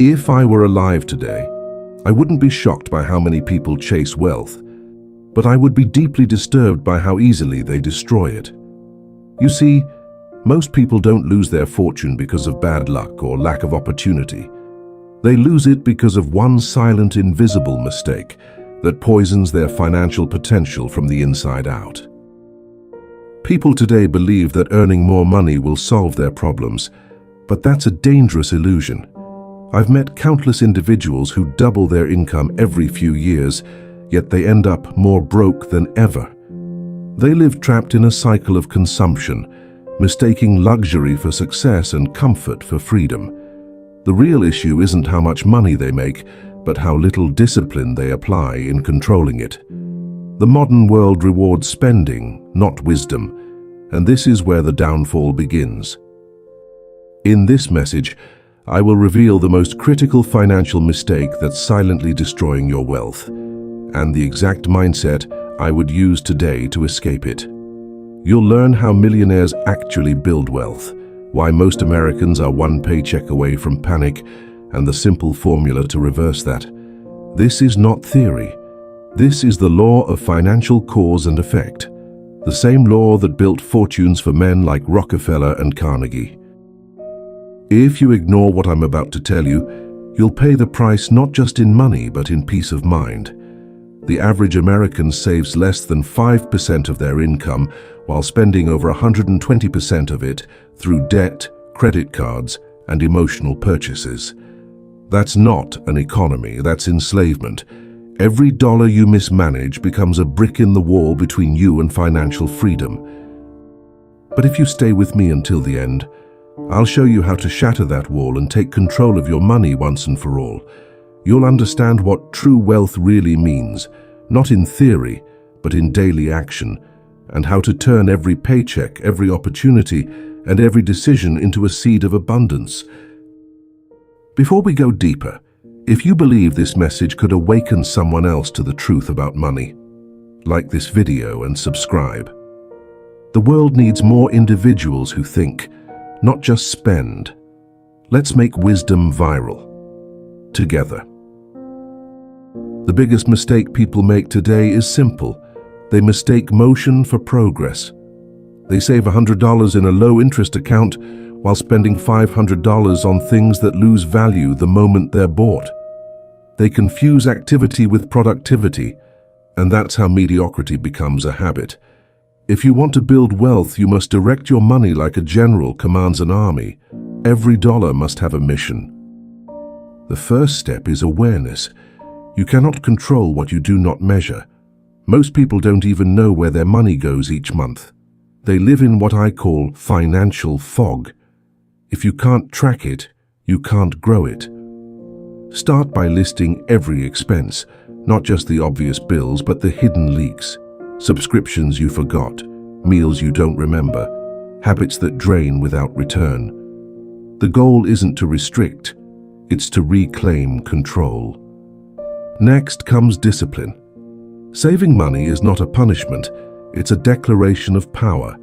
If I were alive today, I wouldn't be shocked by how many people chase wealth, but I would be deeply disturbed by how easily they destroy it. You see, most people don't lose their fortune because of bad luck or lack of opportunity. They lose it because of one silent, invisible mistake that poisons their financial potential from the inside out. People today believe that earning more money will solve their problems, but that's a dangerous illusion. I've met countless individuals who double their income every few years, yet they end up more broke than ever. They live trapped in a cycle of consumption, mistaking luxury for success and comfort for freedom. The real issue isn't how much money they make, but how little discipline they apply in controlling it. The modern world rewards spending, not wisdom, and this is where the downfall begins. In this message, I will reveal the most critical financial mistake that's silently destroying your wealth, and the exact mindset I would use today to escape it. You'll learn how millionaires actually build wealth, why most Americans are one paycheck away from panic, and the simple formula to reverse that. This is not theory. This is the law of financial cause and effect, the same law that built fortunes for men like Rockefeller and Carnegie. If you ignore what I'm about to tell you, you'll pay the price not just in money but in peace of mind. The average American saves less than 5% of their income while spending over 120% of it through debt, credit cards, and emotional purchases. That's not an economy, that's enslavement. Every dollar you mismanage becomes a brick in the wall between you and financial freedom. But if you stay with me until the end, I'll show you how to shatter that wall and take control of your money once and for all. You'll understand what true wealth really means, not in theory, but in daily action, and how to turn every paycheck, every opportunity, and every decision into a seed of abundance. Before we go deeper, if you believe this message could awaken someone else to the truth about money, like this video and subscribe. The world needs more individuals who think, not just spend. Let's make wisdom viral. Together. The biggest mistake people make today is simple. They mistake motion for progress. They save $100 in a low-interest account while spending $500 on things that lose value the moment they're bought. They confuse activity with productivity, and that's how mediocrity becomes a habit. If you want to build wealth, you must direct your money like a general commands an army. Every dollar must have a mission. The first step is awareness. You cannot control what you do not measure. Most people don't even know where their money goes each month. They live in what I call financial fog. If you can't track it, you can't grow it. Start by listing every expense, not just the obvious bills, but the hidden leaks. Subscriptions you forgot, meals you don't remember, habits that drain without return. The goal isn't to restrict, it's to reclaim control. Next comes discipline. Saving money is not a punishment, it's a declaration of power.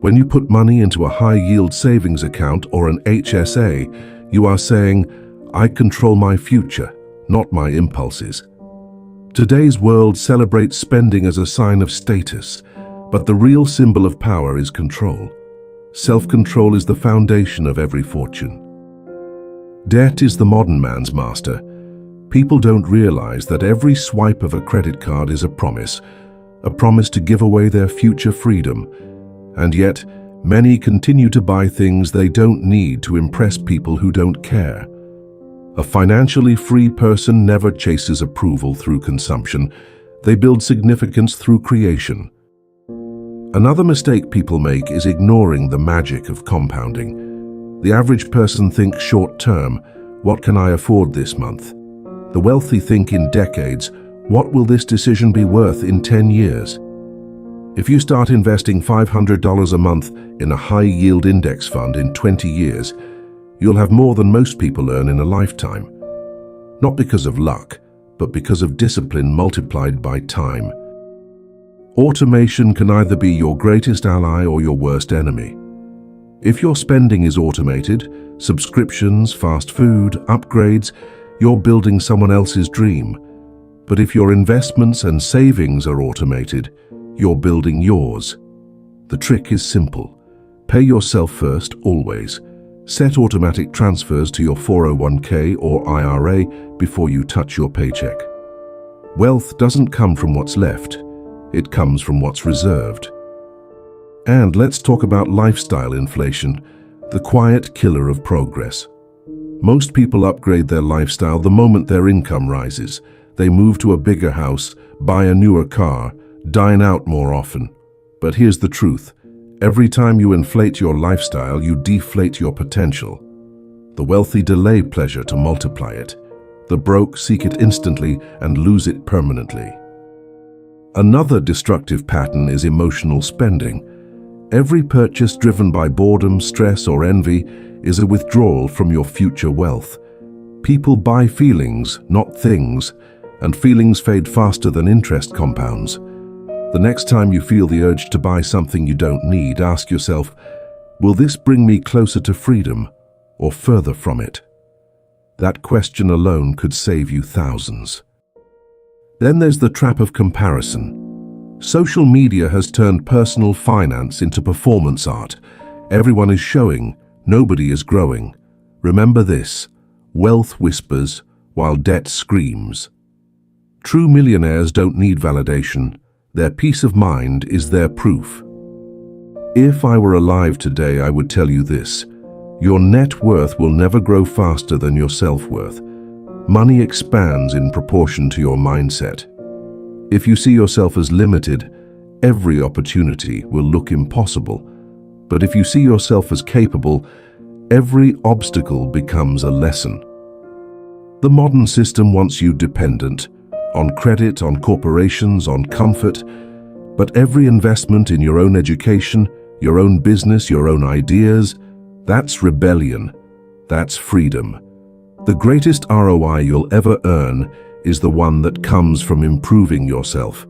When you put money into a high-yield savings account or an HSA, you are saying, I control my future, not my impulses. Today's world celebrates spending as a sign of status, but the real symbol of power is control. Self-control is the foundation of every fortune. Debt is the modern man's master. People don't realize that every swipe of a credit card is a promise to give away their future freedom. And yet, many continue to buy things they don't need to impress people who don't care. A financially free person never chases approval through consumption. They build significance through creation. Another mistake people make is ignoring the magic of compounding. The average person thinks short-term, what can I afford this month? The wealthy think in decades, what will this decision be worth in 10 years? If you start investing $500 a month in a high-yield index fund in 20 years, you'll have more than most people earn in a lifetime. Not because of luck, but because of discipline multiplied by time. Automation can either be your greatest ally or your worst enemy. If your spending is automated, subscriptions, fast food, upgrades, you're building someone else's dream. But if your investments and savings are automated, you're building yours. The trick is simple. Pay yourself first, always. Set automatic transfers to your 401k or IRA before you touch your paycheck. Wealth doesn't come from what's left. It comes from what's reserved. And let's talk about lifestyle inflation, the quiet killer of progress. Most people upgrade their lifestyle the moment their income rises. They move to a bigger house, buy a newer car, dine out more often. But here's the truth. Every time you inflate your lifestyle, you deflate your potential. The wealthy delay pleasure to multiply it. The broke seek it instantly and lose it permanently. Another destructive pattern is emotional spending. Every purchase driven by boredom, stress, or envy is a withdrawal from your future wealth. People buy feelings, not things, and feelings fade faster than interest compounds. The next time you feel the urge to buy something you don't need, ask yourself, will this bring me closer to freedom or further from it? That question alone could save you thousands. Then there's the trap of comparison. Social media has turned personal finance into performance art. Everyone is showing, nobody is growing. Remember this, wealth whispers while debt screams. True millionaires don't need validation. Their peace of mind is their proof. If I were alive today, I would tell you this. Your net worth will never grow faster than your self-worth. Money expands in proportion to your mindset. If you see yourself as limited, every opportunity will look impossible. But if you see yourself as capable, every obstacle becomes a lesson. The modern system wants you dependent, on credit, on corporations, on comfort. But every investment in your own education, your own business, your own ideas, that's rebellion. That's freedom. The greatest ROI you'll ever earn is the one that comes from improving yourself.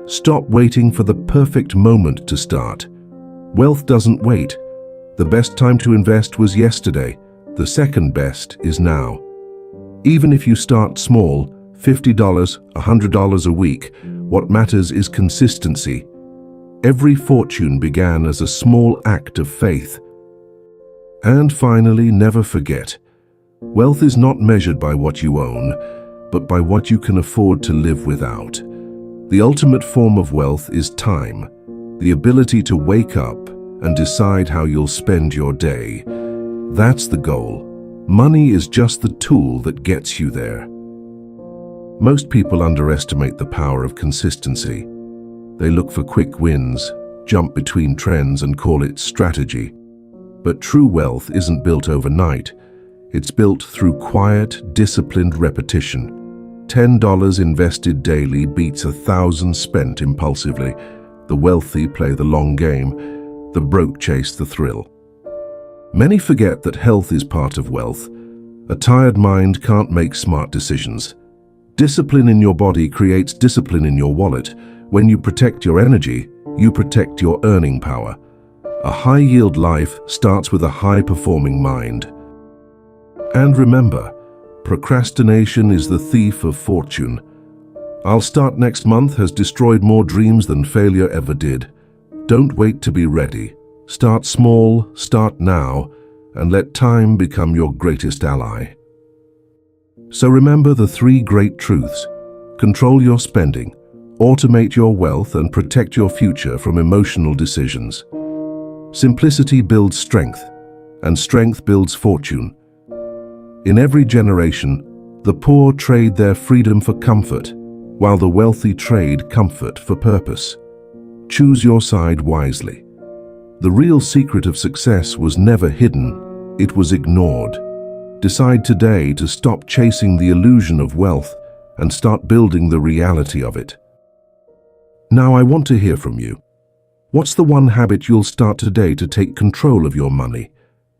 Stop waiting for the perfect moment to start. Wealth doesn't wait. The best time to invest was yesterday. The second best is now. Even if you start small, $50, $100 a week, what matters is consistency. Every fortune began as a small act of faith. And finally, never forget, wealth is not measured by what you own, but by what you can afford to live without. The ultimate form of wealth is time, the ability to wake up and decide how you'll spend your day. That's the goal. Money is just the tool that gets you there. Most people underestimate the power of consistency. They look for quick wins, jump between trends and call it strategy. But true wealth isn't built overnight. It's built through quiet, disciplined repetition. $10 invested daily beats 1,000 spent impulsively. The wealthy play the long game. The broke chase the thrill. Many forget that health is part of wealth. A tired mind can't make smart decisions. Discipline in your body creates discipline in your wallet. When you protect your energy, you protect your earning power. A high-yield life starts with a high-performing mind. And remember, procrastination is the thief of fortune. "I'll start next month" has destroyed more dreams than failure ever did. Don't wait to be ready. Start small, start now, and let time become your greatest ally. So remember the three great truths. Control your spending, automate your wealth, and protect your future from emotional decisions. Simplicity builds strength, and strength builds fortune. In every generation, the poor trade their freedom for comfort, while the wealthy trade comfort for purpose. Choose your side wisely. The real secret of success was never hidden, it was ignored. Decide today to stop chasing the illusion of wealth and start building the reality of it. Now I want to hear from you. What's the one habit you'll start today to take control of your money?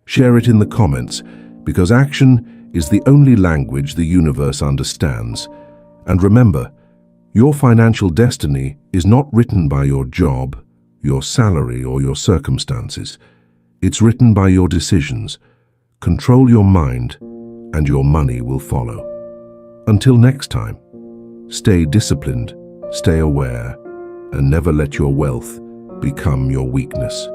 Share it in the comments, because action is the only language the universe understands. And remember, Your financial destiny is not written by your job, your salary, or your circumstances. It's written by your decisions. Control your mind, and your money will follow. Until next time, stay disciplined, stay aware, and never let your wealth become your weakness.